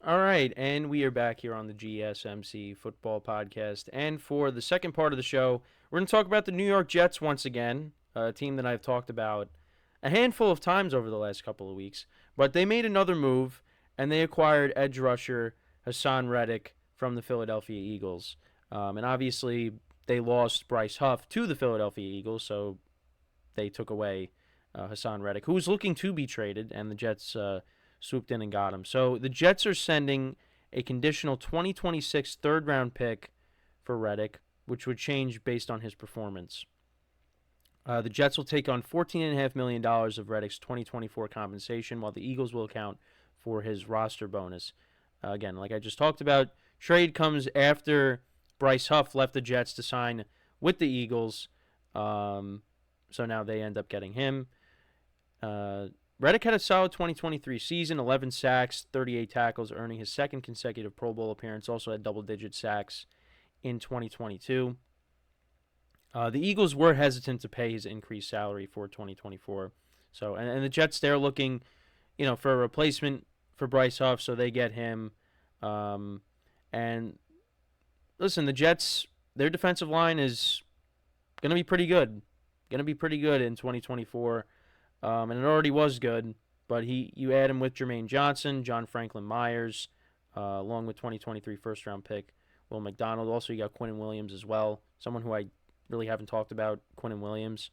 All right, and we are back here on the GSMC Football Podcast. And for the second part of the show, we're going to talk about the New York Jets once again, a team that I've talked about a handful of times over the last couple of weeks. But they made another move, and they acquired edge rusher Haason Reddick from the Philadelphia Eagles. And obviously, they lost Bryce Huff to the Philadelphia Eagles, so they took away Haason Reddick, who was looking to be traded, and the Jets swooped in and got him. So the Jets are sending a conditional 2026 third round pick for Reddick, which would change based on his performance. The Jets will take on $14.5 million of Reddick's 2024 compensation, while the Eagles will account for his roster bonus. Again, like I just talked about, trade comes after Bryce Huff left the Jets to sign with the Eagles. So now they end up getting him. Reddick had a solid 2023 season, 11 sacks, 38 tackles, earning his second consecutive Pro Bowl appearance. Also had double-digit sacks in 2022. The Eagles were hesitant to pay his increased salary for 2024. So, and the Jets, they're looking, for a replacement for Bryce Huff, so they get him. And listen, the Jets, their defensive line is going to be pretty good. Going to be pretty good in 2024. And it already was good, but you add him with Jermaine Johnson, John Franklin Myers, along with 2023 first-round pick Will McDonald. Also, you got Quinnen Williams as well, someone who I really haven't talked about, Quinnen Williams.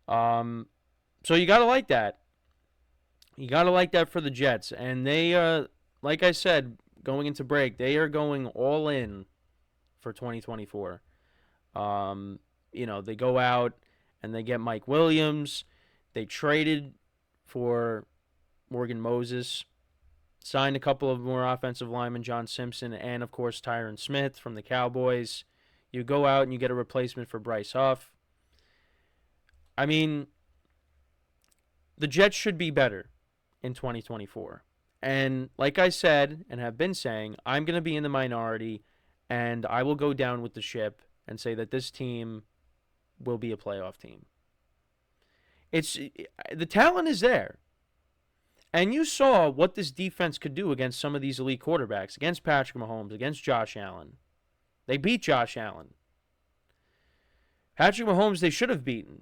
So you got to like that. You got to like that for the Jets. And they, like I said, going into break, they are going all in for 2024. They go out and they get Mike Williams. They traded for Morgan Moses, signed a couple of more offensive linemen, John Simpson, and, of course, Tyron Smith from the Cowboys. You go out and you get a replacement for Bryce Huff. I mean, the Jets should be better in 2024. And like I said and have been saying, I'm going to be in the minority, and I will go down with the ship and say that this team will be a playoff team. The talent is there. And you saw what this defense could do against some of these elite quarterbacks, against Patrick Mahomes, against Josh Allen. They beat Josh Allen. Patrick Mahomes, they should have beaten.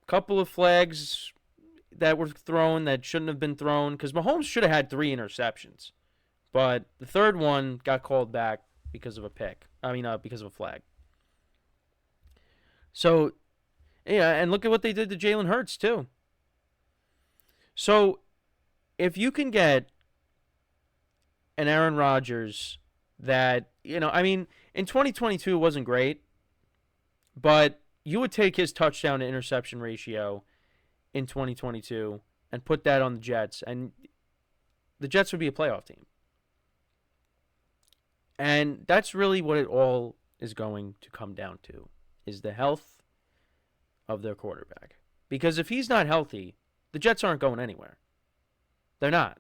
A couple of flags that were thrown that shouldn't have been thrown, because Mahomes should have had 3 interceptions. But the third one got called back because of a because of a flag. So, yeah, and look at what they did to Jalen Hurts, too. So, if you can get an Aaron Rodgers that, in 2022 it wasn't great, but you would take his touchdown to interception ratio in 2022 and put that on the Jets, and the Jets would be a playoff team. And that's really what it all is going to come down to, is the health of their quarterback. Because if he's not healthy, the Jets aren't going anywhere. They're not.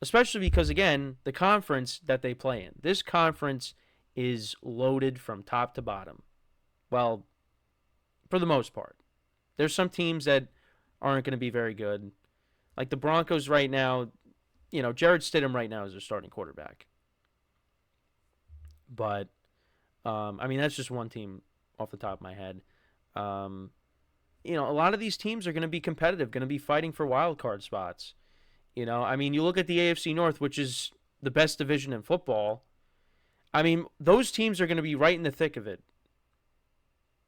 Especially because, again, the conference that they play in. This conference is loaded from top to bottom. Well, for the most part. There's some teams that aren't going to be very good. Like the Broncos right now, Jared Stidham right now is their starting quarterback. But, that's just one team off the top of my head. A lot of these teams are going to be competitive, going to be fighting for wild card spots. You look at the AFC North, which is the best division in football. Those teams are going to be right in the thick of it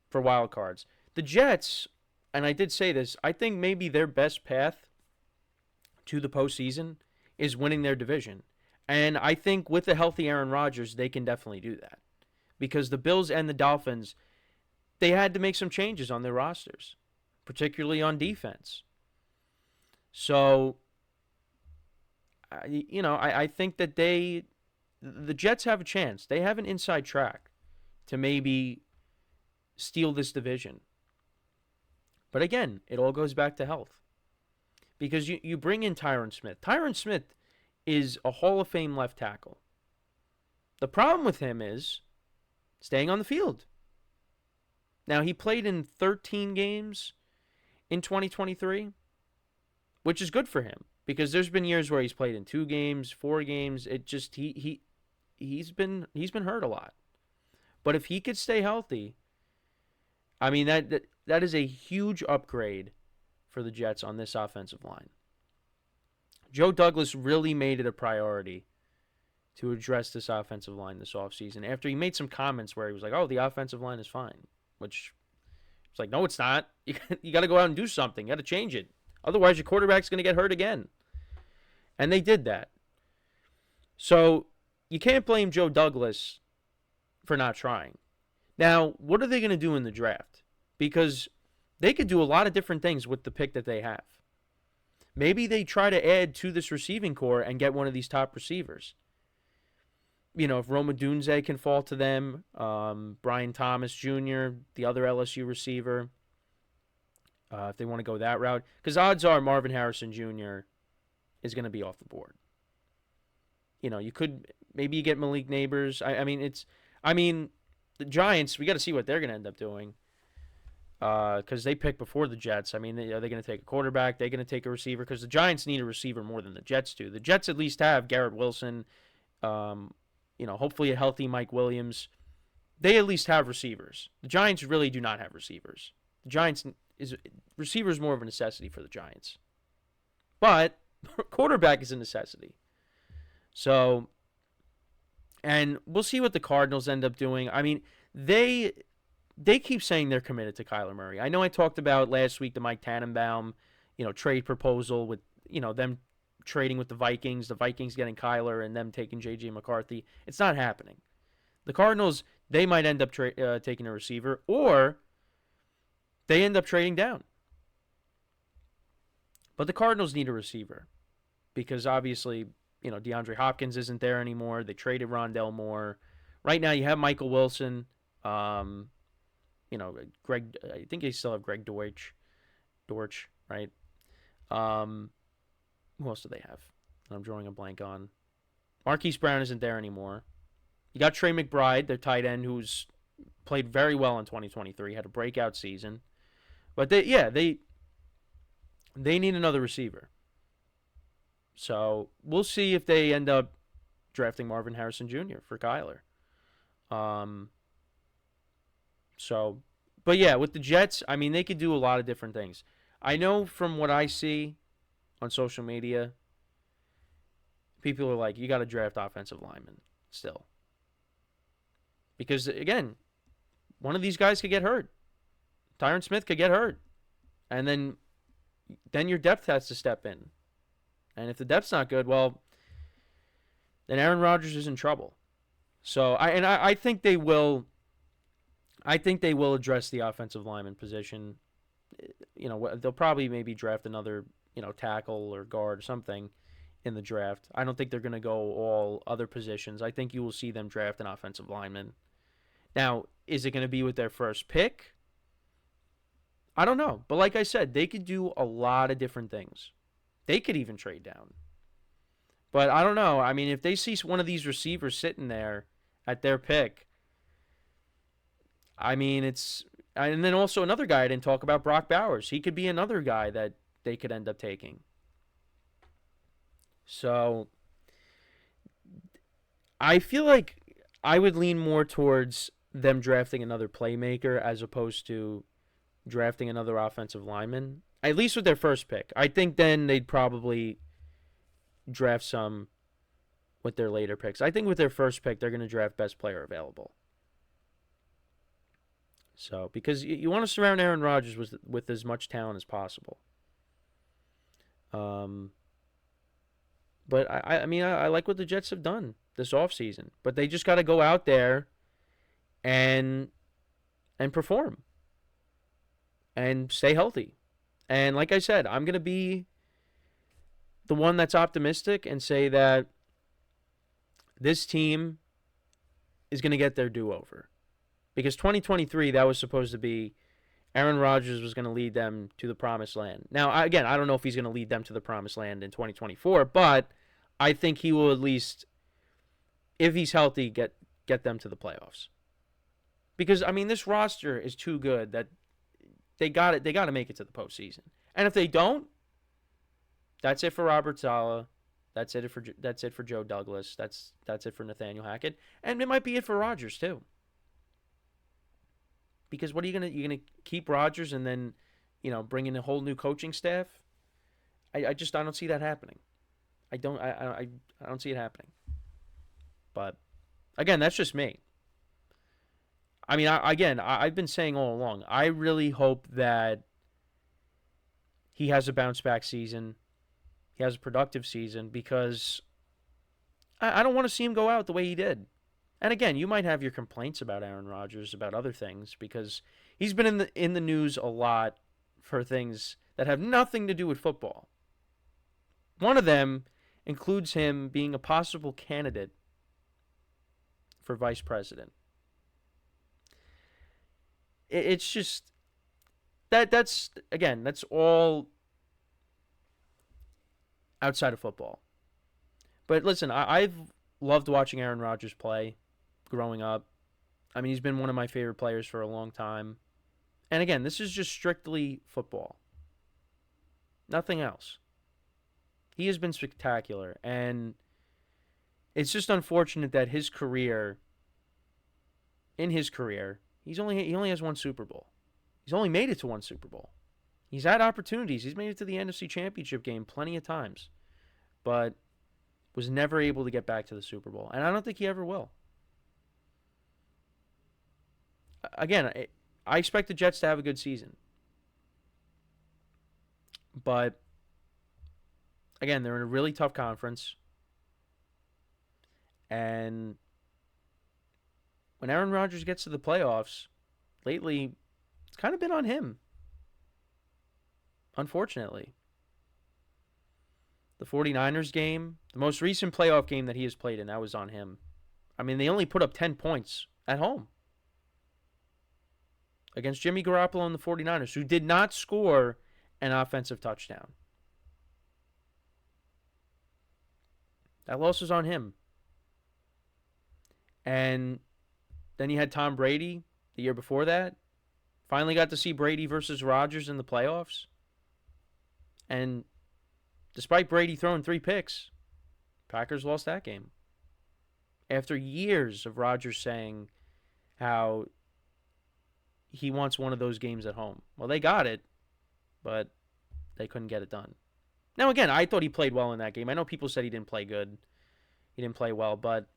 for wild cards. The Jets, and I did say this, I think maybe their best path to the postseason is winning their division. And I think with a healthy Aaron Rodgers, they can definitely do that. Because the Bills and the Dolphins, they had to make some changes on their rosters, particularly on defense. So, I think that the Jets have a chance. They have an inside track to maybe steal this division. But again, it all goes back to health. Because you bring in Tyron Smith. Tyron Smith is a Hall of Fame left tackle. The problem with him is staying on the field. Now, he played in 13 games in 2023, which is good for him Because there's been years where he's played in 2 games, 4 games. It just he's been hurt a lot. But if he could stay healthy, I mean that is a huge upgrade for the Jets on this offensive line. Joe Douglas really made it a priority to address this offensive line this offseason after he made some comments where he was like, "Oh, the offensive line is fine," which it's like, no, it's not. You got to go out and do something. You got to change it. Otherwise, your quarterback's going to get hurt again. And they did that. So you can't blame Joe Douglas for not trying. Now, what are they going to do in the draft? Because they could do a lot of different things with the pick that they have. Maybe they try to add to this receiving core and get one of these top receivers. You know, if Roma Dunze can fall to them, Brian Thomas Jr., the other LSU receiver, if they want to go that route. Because odds are Marvin Harrison Jr. is going to be off the board. You know, maybe you get Malik Neighbors. I mean, the Giants, we got to see what they're going to end up doing. Because they picked before the Jets. I mean, are they going to take a quarterback? They're going to take a receiver? Because the Giants need a receiver more than the Jets do. The Jets at least have Garrett Wilson, hopefully a healthy Mike Williams. They at least have receivers. The Giants really do not have receivers. The Giants receivers more of a necessity for the Giants. But quarterback is a necessity. So, and we'll see what the Cardinals end up doing. I mean, they keep saying they're committed to Kyler Murray. I know I talked about last week the Mike Tannenbaum, trade proposal with, them trading with the Vikings getting Kyler and them taking J.J. McCarthy. It's not happening. The Cardinals, they might end up taking a receiver, or they end up trading down. But the Cardinals need a receiver because obviously, DeAndre Hopkins isn't there anymore. They traded Rondell Moore. Right now you have Michael Wilson. Greg, I think they still have Greg Dortch, right? Who else do they have? I'm drawing a blank on. Marquise Brown isn't there anymore. You got Trey McBride, their tight end, who's played very well in 2023, had a breakout season. But they need another receiver. So we'll see if they end up drafting Marvin Harrison Jr. for Kyler. But yeah, with the Jets, I mean, they could do a lot of different things. I know from what I see on social media, people are like, you got to draft offensive linemen still. Because, again, one of these guys could get hurt. Tyron Smith could get hurt. And then your depth has to step in. And if the depth's not good, well, then Aaron Rodgers is in trouble. So, I think they will. I think they will address the offensive lineman position. They'll probably maybe draft another, tackle or guard or something in the draft. I don't think they're going to go all other positions. I think you will see them draft an offensive lineman. Now, is it going to be with their first pick? I don't know. But like I said, they could do a lot of different things. They could even trade down. But I don't know. I mean, if they see one of these receivers sitting there at their pick, I mean, and then also another guy I didn't talk about, Brock Bowers. He could be another guy that they could end up taking. So I feel like I would lean more towards them drafting another playmaker as opposed to drafting another offensive lineman, at least with their first pick. I think then they'd probably draft some with their later picks. I think with their first pick, they're going to draft best player available. So, because you want to surround Aaron Rodgers with as much talent as possible. But I mean, I like what the Jets have done this offseason. But they just got to go out there and perform. And stay healthy. And like I said, I'm going to be the one that's optimistic and say that this team is going to get their do-over. Because 2023, that was supposed to be Aaron Rodgers was going to lead them to the promised land. Now, again, I don't know if he's going to lead them to the promised land in 2024, but I think he will at least, if he's healthy, get them to the playoffs. Because, I mean, this roster is too good that they got to make it to the postseason. And if they don't, That's it for Robert Saleh. That's it for Joe Douglas. That's it for Nathaniel Hackett, and it might be it for Rodgers too. Because what are you gonna keep Rodgers and then, bring in a whole new coaching staff? I don't see that happening. I don't see it happening. But again, that's just me. I mean, I've been saying all along, I really hope that he has a bounce back season. He has a productive season because I don't want to see him go out the way he did. And again, you might have your complaints about Aaron Rodgers, about other things, because he's been in the news a lot for things that have nothing to do with football. One of them includes him being a possible candidate for vice president. It's just that's all outside of football. But listen, I've loved watching Aaron Rodgers play growing up. I mean, he's been one of my favorite players for a long time. And again, this is just strictly football. Nothing else. He has been spectacular, and it's just unfortunate that in his career, he only has one Super Bowl. He's only made it to one Super Bowl. He's had opportunities. He's made it to the NFC Championship game plenty of times, but was never able to get back to the Super Bowl, and I don't think he ever will. Again, I expect the Jets to have a good season, but again, they're in a really tough conference, and when Aaron Rodgers gets to the playoffs, lately, it's kind of been on him, unfortunately. The 49ers game, the most recent playoff game that he has played in, that was on him. I mean, they only put up 10 points at home against Jimmy Garoppolo and the 49ers, who did not score an offensive touchdown. That loss was on him. And then you had Tom Brady the year before that. Finally got to see Brady versus Rodgers in the playoffs. And despite Brady throwing 3 picks, Packers lost that game. After years of Rodgers saying how he wants one of those games at home. Well, they got it, but they couldn't get it done. Now, again, I thought he played well in that game. I know people said he didn't play good. He didn't play well, but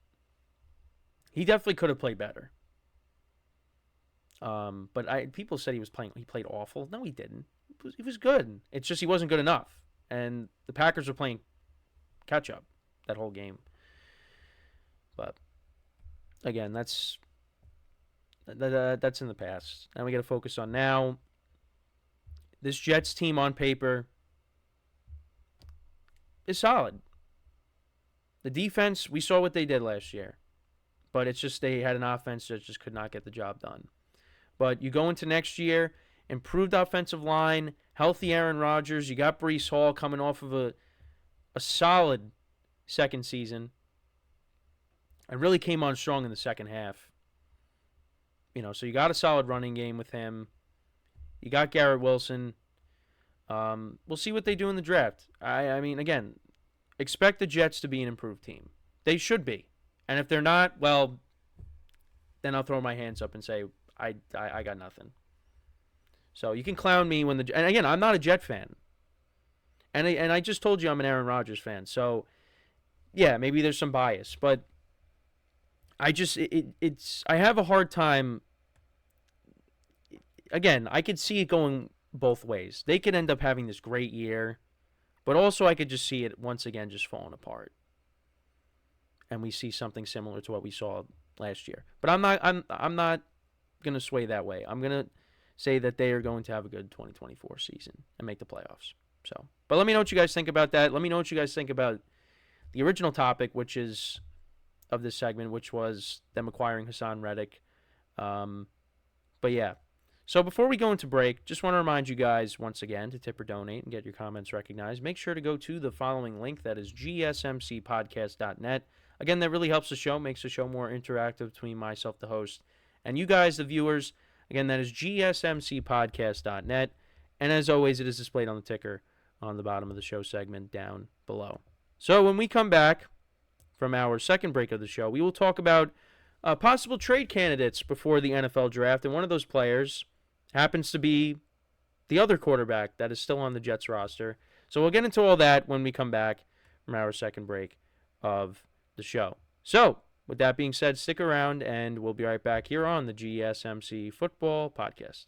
he definitely could have played better. But people said he played awful. No, he didn't. He was good. It's just he wasn't good enough. And the Packers were playing catch-up that whole game. But, again, that's in the past. Now we got to focus on now. This Jets team on paper is solid. The defense, we saw what they did last year. But it's just they had an offense that just could not get the job done. But you go into next year, improved offensive line, healthy Aaron Rodgers. You got Breece Hall coming off of a solid second season. And really came on strong in the second half. So you got a solid running game with him. You got Garrett Wilson. We'll see what they do in the draft. I mean, again, expect the Jets to be an improved team. They should be. And if they're not, well, then I'll throw my hands up and say, I got nothing. So you can clown me and again, I'm not a Jet fan. And I just told you I'm an Aaron Rodgers fan. So, yeah, maybe there's some bias. But I have a hard time. Again, I could see it going both ways. They could end up having this great year, but also I could just see it once again just falling apart. And we see something similar to what we saw last year. But I'm not going to sway that way. I'm going to say that they are going to have a good 2024 season and make the playoffs. So, but let me know what you guys think about that. Let me know what you guys think about the original topic, which is of this segment, which was them acquiring Haason Reddick. But yeah. So before we go into break, just want to remind you guys once again to tip or donate and get your comments recognized. Make sure to go to the following link, that is GSMCPodcast.net. Again, that really helps the show, makes the show more interactive between myself, the host, and you guys, the viewers. Again, that is GSMCPodcast.net. And as always, it is displayed on the ticker on the bottom of the show segment down below. So when we come back from our second break of the show, we will talk about possible trade candidates before the NFL draft, and one of those players happens to be the other quarterback that is still on the Jets roster. So we'll get into all that when we come back from our second break of the show. So with that being said, stick around, and we'll be right back here on the GSMC Football Podcast.